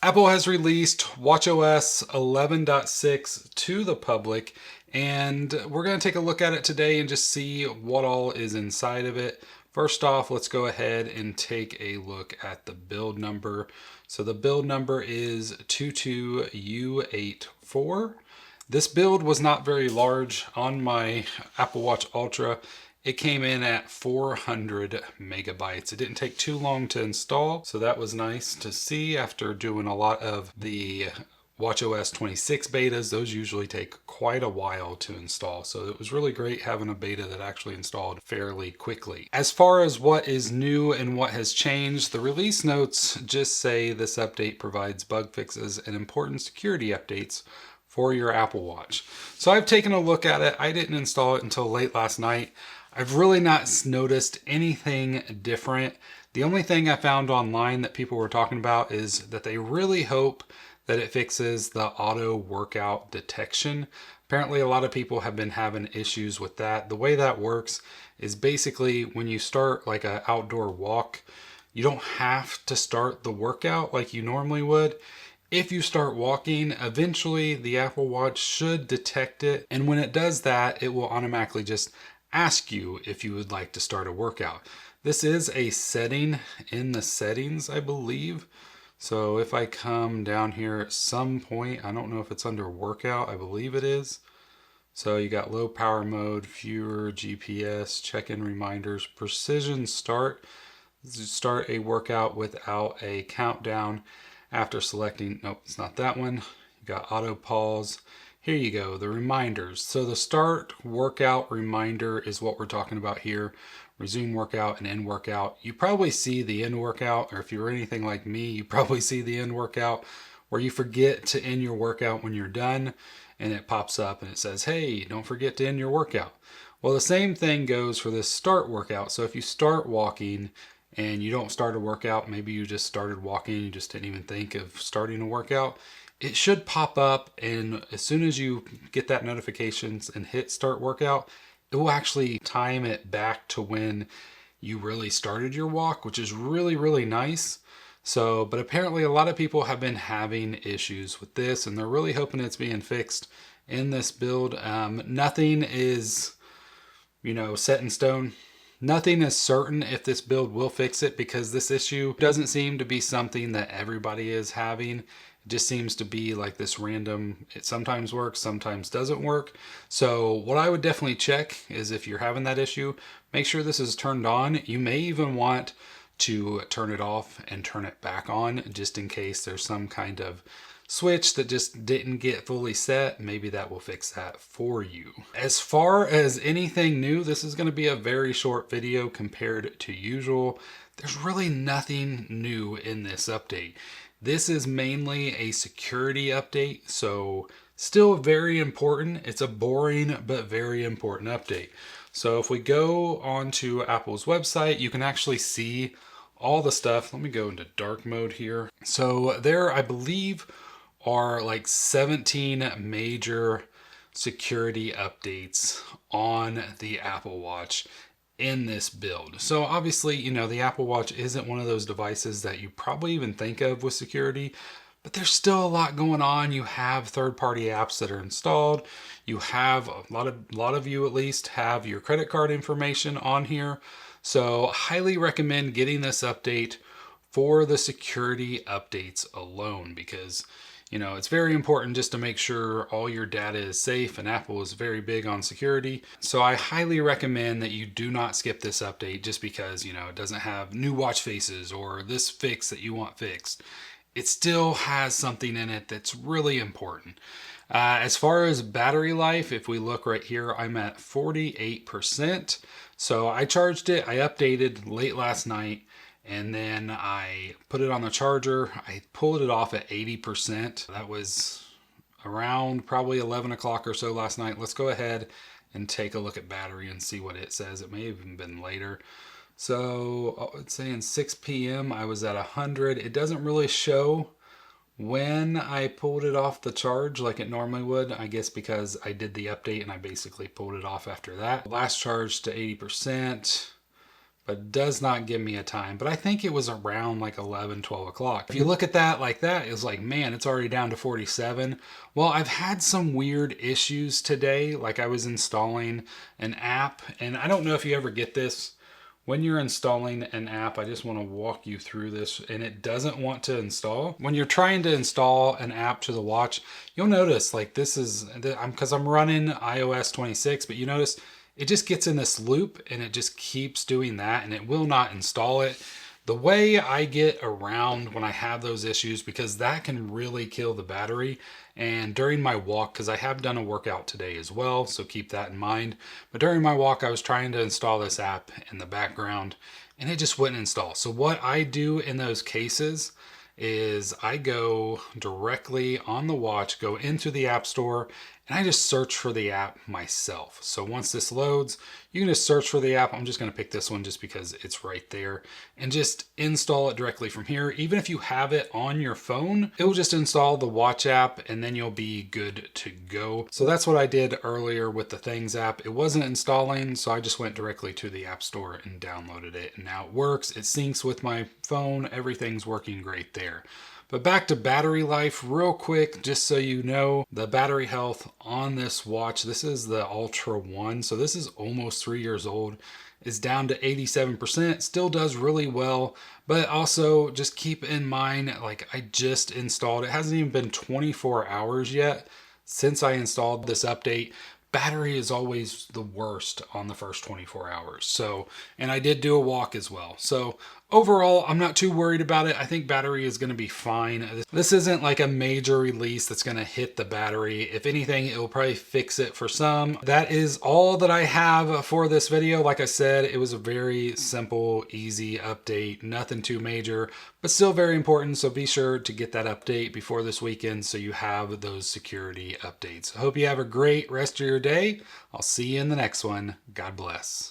Apple has released WatchOS 11.6 to the public, and we're going to take a look at it today and just see what all is inside of it. First off, let's go ahead and take a look at the build number. So the build number is 22U84. This build was not very large on my Apple Watch Ultra. It came in at 400 megabytes. It didn't take too long to install, so that was nice to see after doing a lot of the WatchOS 26 betas. Those usually take quite a while to install, so it was really great having a beta that actually installed fairly quickly. As far as what is new and what has changed, the release notes just say this update provides bug fixes and important security updates for your Apple Watch. So I've taken a look at it. I didn't install it until late last night. I've really not noticed anything different. The only thing I found online that people were talking about is that they really hope that it fixes the auto workout detection. Apparently a lot of people have been having issues with that. The way that works is basically when you start like an outdoor walk, you don't have to start the workout like you normally would. If you start walking, eventually the Apple Watch should detect it. And when it does that, it will automatically just ask you if you would like to start a workout. This is a setting in the settings, I believe. So if I come down here at some point, I don't know if it's under workout, I believe it is. So you got low power mode, fewer GPS, check-in reminders, precision start a workout without a countdown after selecting, nope, it's not that one. You got auto pause. Here you go, the reminders. So the start workout reminder is what we're talking about here. Resume workout and end workout. You probably see the end workout, or if you're anything like me, you probably see the end workout where you forget to end your workout when you're done and it pops up and it says, hey, don't forget to end your workout. Well, the same thing goes for this start workout. So if you start walking and you don't start a workout, maybe you just started walking, you just didn't even think of starting a workout, it should pop up, and as soon as you get that notifications and hit start workout, it will actually time it back to when you really started your walk, which is really, really nice. So, but apparently a lot of people have been having issues with this, and they're really hoping it's being fixed in this build. Nothing is, set in stone. Nothing is certain if this build will fix it because this issue doesn't seem to be something that everybody is having. It just seems to be like this random, it sometimes works, sometimes doesn't work. So what I would definitely check is if you're having that issue, make sure this is turned on. You may even want to turn it off and turn it back on just in case there's some kind of switch that just didn't get fully set. Maybe that will fix that for you. As far as anything new, this is going to be a very short video compared to usual. There's really nothing new in this update. This is mainly a security update, so still very important. It's a boring but very important update. So if we go onto Apple's website, you can actually see all the stuff. Let me go into dark mode here. So there, I believe, are like 17 major security updates on the Apple Watch in this build. So obviously, the Apple Watch isn't one of those devices that you probably even think of with security, but there's still a lot going on. You have third-party apps that are installed. You have a lot of you at least have your credit card information on here. So highly recommend getting this update for the security updates alone because it's very important just to make sure all your data is safe, and Apple is very big on security. So I highly recommend that you do not skip this update just because, it doesn't have new watch faces or this fix that you want fixed. It still has something in it that's really important. As far as battery life, if we look right here, I'm at 48%. So I charged it, I updated late last night, and then I put it on the charger. I pulled it off at 80%. That was around probably 11 o'clock or so last night. Let's go ahead and take a look at battery and see what it says. It may have even been later. So it's saying 6 p.m. I was at 100. It doesn't really show when I pulled it off the charge like it normally would. I guess because I did the update and I basically pulled it off after that. Last charge to 80%. but does not give me a time. But I think it was around like 11, 12 o'clock. If you look at that like that, it's like, man, it's already down to 47. Well, I've had some weird issues today. Like I was installing an app, and I don't know if you ever get this. When you're installing an app, I just want to walk you through this, and it doesn't want to install. When you're trying to install an app to the watch, you'll notice like this is, because I'm running iOS 26, but you notice it just gets in this loop and it just keeps doing that and it will not install it. The way I get around when I have those issues, because that can really kill the battery, and during my walk, because I have done a workout today as well, so keep that in mind, but during my walk I was trying to install this app in the background and it just wouldn't install. So what I do in those cases is I go directly on the watch, go into the App Store, and I just search for the app myself. So once this loads, you can just search for the app. I'm just going to pick this one just because it's right there, and just install it directly from here. Even if you have it on your phone, it will just install the watch app and then you'll be good to go. So that's what I did earlier with the Things app. It wasn't installing, so I just went directly to the App Store and downloaded it, and now it works. It syncs with my phone. Everything's working great there. But back to battery life real quick, just so you know, the battery health on this watch, this is the Ultra 1, so this is almost 3 years old, is down to 87%, still does really well, but also just keep in mind, like I just installed, it hasn't even been 24 hours yet since I installed this update. Battery is always the worst on the first 24 hours. So, and I did do a walk as well. So overall, I'm not too worried about it. I think battery is going to be fine. This isn't like a major release that's going to hit the battery. If anything, it will probably fix it for some. That is all that I have for this video. Like I said, it was a very simple, easy update. Nothing too major, but still very important. So be sure to get that update before this weekend so you have those security updates. I hope you have a great rest of your day. I'll see you in the next one. God bless.